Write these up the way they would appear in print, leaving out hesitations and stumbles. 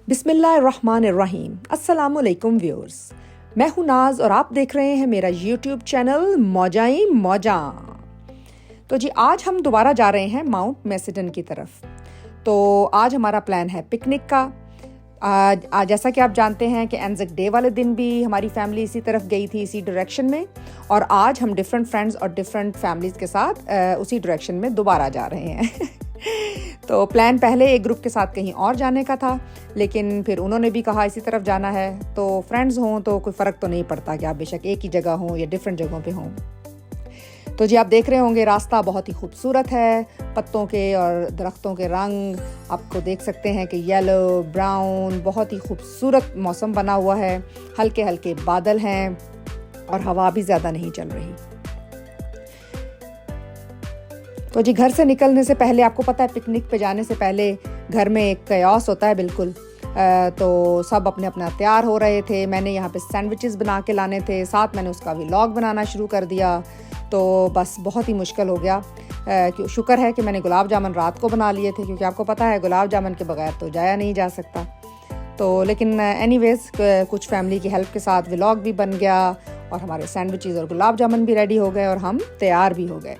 बिस्मिल्लाहिर्रहमानिर्रहीम। अस्सलामुअलैकुम व्यूअर्स, मैं हूं नाज और आप देख रहे हैं मेरा यूट्यूब चैनल मौजाई मौजा। तो जी आज हम दोबारा जा रहे हैं माउंट मैसेडन की तरफ। तो आज हमारा प्लान है पिकनिक का। आज जैसा कि आप जानते हैं कि एंज़ाक डे वाले दिन भी हमारी फैमिली इसी तरफ गई थी, इसी डायरेक्शन में, और आज हम डिफरेंट फ्रेंड्स और डिफरेंट फैमिलीज़ के साथ उसी डायरेक्शन में दोबारा जा रहे हैं। तो प्लान पहले एक ग्रुप के साथ कहीं और जाने का था, लेकिन फिर उन्होंने भी कहा इसी तरफ जाना है। तो फ्रेंड्स हों तो कोई फ़र्क तो नहीं पड़ता कि आप बेशक एक ही जगह हों या डिफरेंट जगहों पे हों। तो जी आप देख रहे होंगे रास्ता बहुत ही खूबसूरत है, पत्तों के और दरख्तों के रंग आपको देख सकते हैं कि येलो ब्राउन, बहुत ही खूबसूरत मौसम बना हुआ है। हल्के हल्के बादल हैं और हवा भी ज़्यादा नहीं चल रही। तो जी घर से निकलने से पहले, आपको पता है पिकनिक पे जाने से पहले घर में एक कयास होता है बिल्कुल। तो सब अपने अपना तैयार हो रहे थे। मैंने यहाँ पे सैंडविचेस बना के लाने थे, साथ मैंने उसका व्लॉग बनाना शुरू कर दिया। तो बस बहुत ही मुश्किल हो गया। शुक्र है कि मैंने गुलाब जामुन रात को बना लिए थे, क्योंकि आपको पता है गुलाब जामुन के बगैर तो जाया नहीं जा सकता। तो लेकिन एनीवेज कुछ फैमिली की हेल्प के साथ व्लॉग भी बन गया और हमारे सैंडविचेस और गुलाब जामुन भी रेडी हो गए और हम तैयार भी हो गए।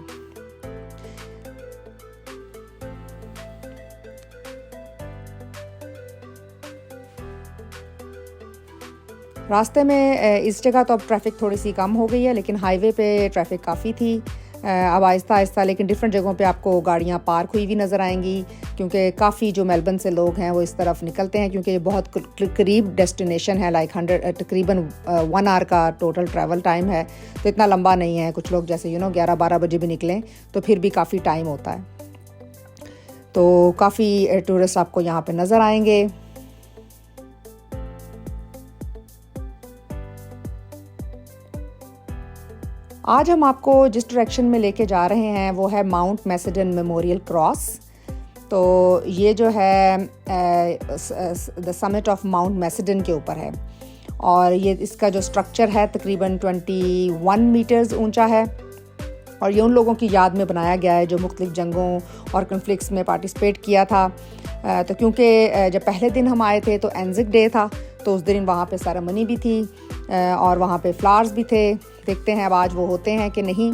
रास्ते में इस जगह तो अब ट्रैफ़िक थोड़ी सी कम हो गई है, लेकिन हाईवे पे ट्रैफ़िक काफ़ी थी। अब आहिस्ता आहिस्ता लेकिन डिफरेंट जगहों पे आपको गाड़ियाँ पार्क हुई भी नज़र आएंगी, क्योंकि काफ़ी जो मेलबर्न से लोग हैं वो इस तरफ निकलते हैं, क्योंकि ये बहुत करीब डेस्टिनेशन है। लाइक तकरीबन 1 आवर का टोटल ट्रैवल टाइम है, तो इतना लंबा नहीं है। कुछ लोग जैसे 11-12 बजे भी निकलें तो फिर भी काफ़ी टाइम होता है। तो काफ़ी टूरिस्ट आपको यहाँ पर नज़र आएंगे। आज हम आपको जिस डायरेक्शन में लेके जा रहे हैं वो है माउंट मैसेडन मेमोरियल क्रॉस। तो ये जो है द समिट ऑफ माउंट मैसेडन के ऊपर है, और ये इसका जो स्ट्रक्चर है तकरीबन 21 मीटर्स ऊंचा है, और ये उन लोगों की याद में बनाया गया है जो मुख्तलिफ जंगों और कन्फ्लिक्ट्स में पार्टिसिपेट किया था। तो क्योंकि जब पहले दिन हम आए थे तो एंज़ाक डे था, तो उस दिन वहाँ पे सेरेमनी भी थी और वहाँ पे फ्लावर्स भी थे। देखते हैं अब आज वो होते हैं कि नहीं।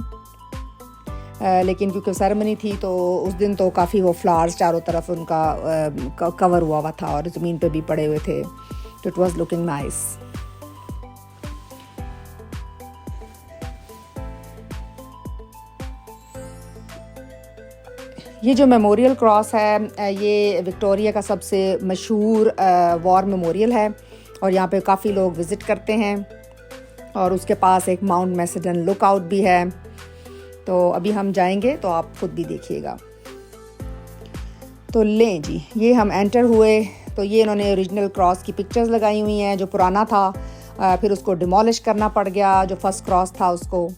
लेकिन क्योंकि सेरेमनी थी तो उस दिन तो काफ़ी वो फ्लावर्स चारों तरफ उनका कवर हुआ था और ज़मीन पे भी पड़े हुए थे। तो इट वाज लुकिंग नाइस। ये जो मेमोरियल क्रॉस है ये विक्टोरिया का सबसे मशहूर वॉर मेमोरियल है, और यहाँ पे काफ़ी लोग विज़िट करते हैं। और उसके पास एक माउंट मैसेडन लुकआउट भी है। तो अभी हम जाएंगे तो आप खुद भी देखिएगा। तो लें जी, ये हम एंटर हुए तो ये इन्होंने ओरिजिनल क्रॉस की पिक्चर्स लगाई हुई हैं। जो पुराना था फिर उसको डिमोलिश करना पड़ गया, जो फर्स्ट क्रॉस था उसको।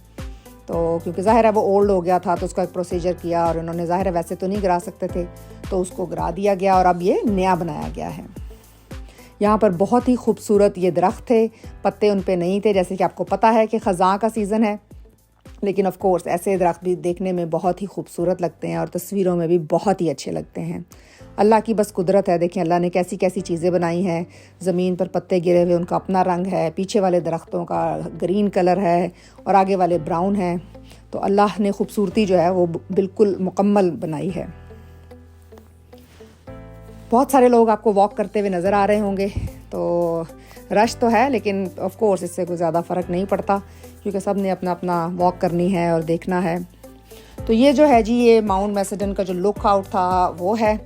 तो क्योंकि ज़ाहिर है वो ओल्ड हो गया था, तो उसका एक प्रोसीजर किया, और उन्होंने ज़ाहिर है वैसे तो नहीं गिरा सकते थे, तो उसको गिरा दिया गया और अब ये नया बनाया गया है। यहाँ पर बहुत ही खूबसूरत ये दरख्त थे, पत्ते उन पे नहीं थे। जैसे कि आपको पता है कि ख़ज़ां का सीज़न है, लेकिन ऑफ कोर्स ऐसे दरख्त भी देखने में बहुत ही खूबसूरत लगते हैं और तस्वीरों में भी बहुत ही अच्छे लगते हैं। अल्लाह की बस कुदरत है। देखें अल्लाह ने कैसी कैसी चीज़ें बनाई हैं। ज़मीन पर पत्ते गिरे हुए, उनका अपना रंग है, पीछे वाले दरख्तों का ग्रीन कलर है और आगे वाले ब्राउन है। तो अल्लाह ने खूबसूरती जो है वो बिल्कुल मुकम्मल बनाई है। बहुत सारे लोग आपको वॉक करते हुए नज़र आ रहे होंगे। तो रश तो है, लेकिन ऑफ कोर्स इससे कोई ज़्यादा फ़र्क नहीं पड़ता, क्योंकि सब ने अपना अपना वॉक करनी है और देखना है। तो ये जो है जी, ये माउंट मैसेडन का जो लुक आउट था वो है।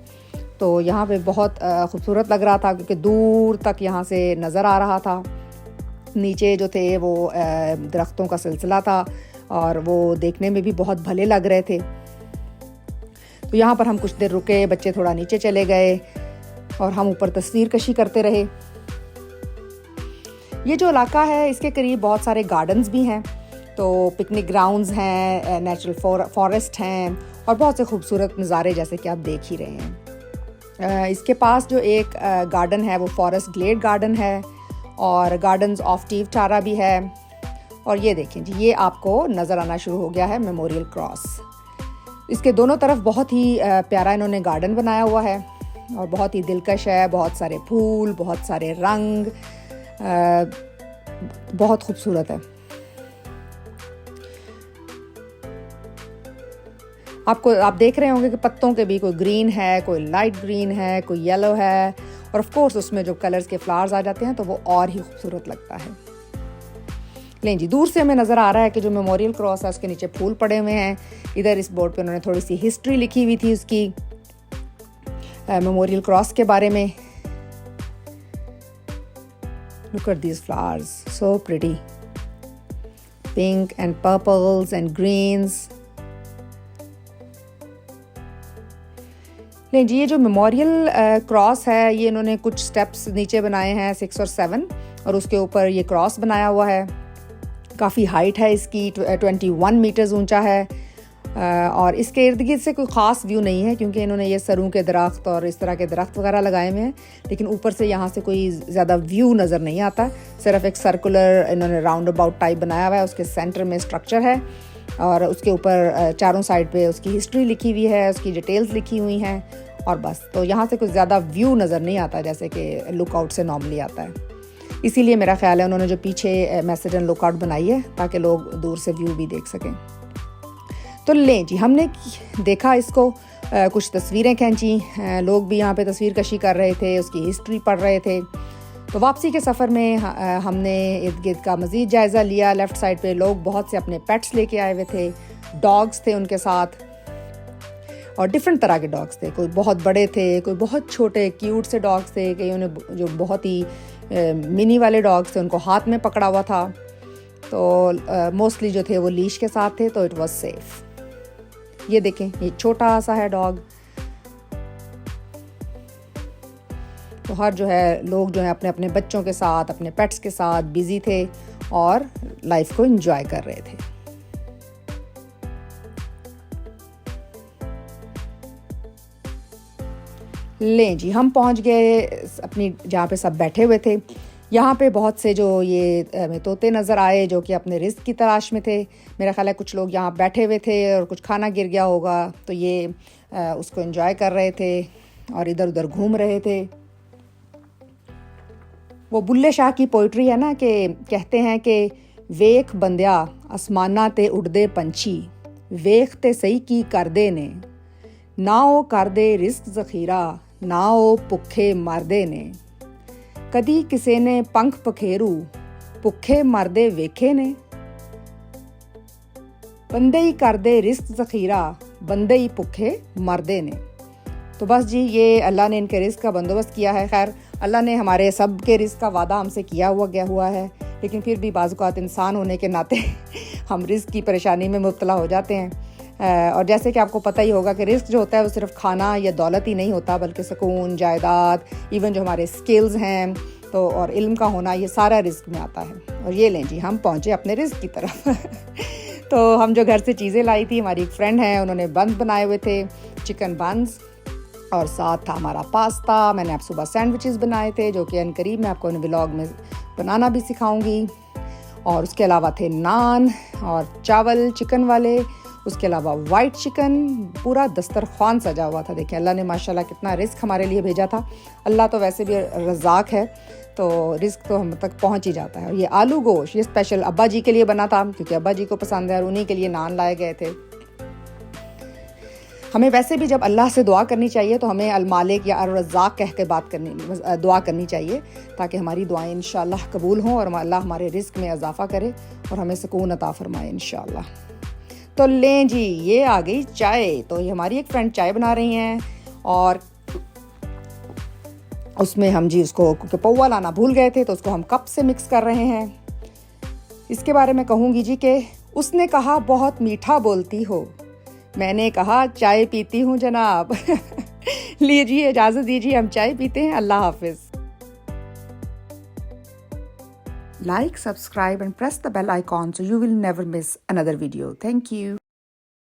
तो यहाँ पे बहुत खूबसूरत लग रहा था, क्योंकि दूर तक यहाँ से नज़र आ रहा था। नीचे जो थे वो दरख्तों का सिलसिला था और वो देखने में भी बहुत भले लग रहे थे। तो यहाँ पर हम कुछ देर रुके, बच्चे थोड़ा नीचे चले गए और हम ऊपर तस्वीर कशी करते रहे। ये जो इलाका है इसके करीब बहुत सारे गार्डन्स भी हैं, तो पिकनिक ग्राउंड्स हैं, नेचुरल फॉरेस्ट हैं और बहुत से खूबसूरत नज़ारे जैसे कि आप देख ही रहे हैं। इसके पास जो एक गार्डन है वो फॉरेस्ट ग्लेड गार्डन है, और गार्डन्स ऑफ टीव टारा भी है। और ये देखें जी, ये आपको नज़र आना शुरू हो गया है मेमोरियल क्रॉस। इसके दोनों तरफ बहुत ही प्यारा इन्होंने गार्डन बनाया हुआ है। और बहुत ही दिलकश है, बहुत सारे फूल, बहुत सारे रंग, बहुत खूबसूरत है। आप देख रहे होंगे कि पत्तों के भी कोई ग्रीन है, कोई लाइट ग्रीन है, कोई येलो है, और ऑफ कोर्स उसमें जो कलर्स के फ्लावर्स आ जाते हैं तो वो और ही खूबसूरत लगता है। लें जी, दूर से हमें नज़र आ रहा है कि जो मेमोरियल क्रॉस है उसके नीचे फूल पड़े हुए हैं। इधर इस बोर्ड पे उन्होंने थोड़ी सी हिस्ट्री लिखी हुई थी उसकी, मेमोरियल क्रॉस के बारे में। Look at these flowers, so pretty, pink and purples and greens. लें जी, ये जो मेमोरियल क्रॉस है ये इन्होंने कुछ स्टेप्स नीचे बनाए हैं 6 और 7, और उसके ऊपर ये क्रॉस बनाया हुआ है। काफ़ी हाइट है इसकी, 21 मीटर्स ऊंचा है, और इसके इर्द गिर्द से कोई ख़ास व्यू नहीं है क्योंकि इन्होंने ये सरों के दरख्त और इस तरह के दरख्त वगैरह लगाए हुए हैं, लेकिन ऊपर से यहाँ से कोई ज़्यादा व्यू नज़र नहीं आता। सिर्फ एक सर्कुलर इन्होंने राउंड अबाउट टाइप बनाया हुआ है, उसके सेंटर में स्ट्रक्चर है और उसके ऊपर चारों साइड पे उसकी हिस्ट्री लिखी हुई है, उसकी डिटेल्स लिखी हुई हैं, और बस। तो यहाँ से कुछ ज़्यादा व्यू नज़र नहीं आता जैसे कि लुकआउट से नॉर्मली आता है। इसीलिए मेरा ख्याल है उन्होंने जो पीछे मैसेडन लुकआउट बनाई है ताकि लोग दूर से व्यू भी देख सकें। तो लें जी, हमने देखा इसको, कुछ तस्वीरें खींची, लोग भी यहाँ पे तस्वीर कशी कर रहे थे, उसकी हिस्ट्री पढ़ रहे थे। तो वापसी के सफ़र में हमने इर्द गिर्द का मज़ीद जायज़ा लिया। लेफ़्ट साइड पे लोग बहुत से अपने पेट्स लेके आए हुए थे, डॉग्स थे उनके साथ, और डिफरेंट तरह के डॉग्स थे। कोई बहुत बड़े थे, कोई बहुत छोटे क्यूट से डॉग्स थे, कई उन्हें जो बहुत ही मिनी वाले डॉग्स थे उनको हाथ में पकड़ा हुआ था। तो मोस्टली जो थे वो लीश के साथ थे, तो इट वाज सेफ। ये देखें, ये छोटा सा है डॉग। तो हर जो है लोग जो है अपने अपने बच्चों के साथ, अपने पेट्स के साथ बिजी थे और लाइफ को एंजॉय कर रहे थे। लें जी, हम पहुंच गए अपनी जहाँ पे सब बैठे हुए थे। यहाँ पे बहुत से जो ये तोते नज़र आए जो कि अपने रिस्क की तलाश में थे। मेरा ख्याल है कुछ लोग यहाँ बैठे हुए थे और कुछ खाना गिर गया होगा तो ये उसको एंजॉय कर रहे थे और इधर उधर घूम रहे थे। वो बुल्ले शाह की पोइट्री है ना कि कहते हैं कि वेख बंदिया आसमाना ते उड़दे पंछी, वेख ते सही की कर दे ने, ना ओ कर दे रिस्क ज़ख़ीरा, ना ओ भुखे मरदे ने, कदी किसे ने पंख पखेरू, भुखे मरदे वेखे ने, बंदे ही कर दे रिस्क ज़ख़ीरा, बंदे ही भुखे मरदे ने। तो बस जी, ये अल्लाह ने इनके रिस्क का बंदोबस्त किया है। खैर, अल्लाह ने हमारे सब के रिस्क का वादा हमसे किया हुआ है, लेकिन फिर भी बाज़ औक़ात इंसान होने के नाते हम रिस्क की परेशानी में मुब्तला हो जाते हैं। और जैसे कि आपको पता ही होगा कि रिस्क जो होता है वो सिर्फ खाना या दौलत ही नहीं होता, बल्कि सुकून, जायदाद, इवन जो हमारे स्किल्स हैं तो और इल्म का होना, ये सारा रिस्क में आता है। और ये लें जी, हम पहुँचे अपने रिस्क की तरफ तो हम जो घर से चीज़ें लाई थी, हमारी एक फ्रेंड है, उन्होंने बंस बनाए हुए थे, चिकन बंस, और साथ था हमारा पास्ता। मैंने अब सुबह सैंडविचेस बनाए थे जो कि अनकरीब मैं आपको व्लॉग में बनाना भी सिखाऊंगी। और उसके अलावा थे नान और चावल चिकन वाले, उसके अलावा वाइट चिकन, पूरा दस्तरखान सजा हुआ था। देखिए, अल्लाह ने माशाल्लाह कितना रिस्क हमारे लिए भेजा था। अल्लाह तो वैसे भी रज़ाक है, तो रिस्क तो हम तक पहुंच ही जाता है। ये आलू गोश्त ये स्पेशल अब्बा जी के लिए बना था क्योंकि अब्बा जी को पसंद है और उन्हीं के लिए नान लाए गए थे। हमें वैसे भी जब अल्लाह से दुआ करनी चाहिए तो हमें अल मालिक या अर रज़ाक कह के दुआ करनी चाहिए, ताकि हमारी दुआएं इंशाअल्लाह कबूल हों और अल्लाह हमारे रिस्क में इजाफ़ा करे और हमें सुकून अता फरमाए इंशाअल्लाह। तो लें जी, ये आ गई चाय। तो ये हमारी एक फ्रेंड चाय बना रही हैं और उसमें हम जी उसको, क्योंकि पौवा लाना भूल गए थे तो उसको हम कप से मिक्स कर रहे हैं। इसके बारे में कहूँगी जी कि उसने कहा बहुत मीठा बोलती हो, मैंने कहा चाय पीती हूँ जनाब लीजिए, इजाज़त दीजिए, हम चाय पीते हैं। अल्लाह हाफिज़। Like, subscribe and press the bell icon so you will never miss another video. Thank you.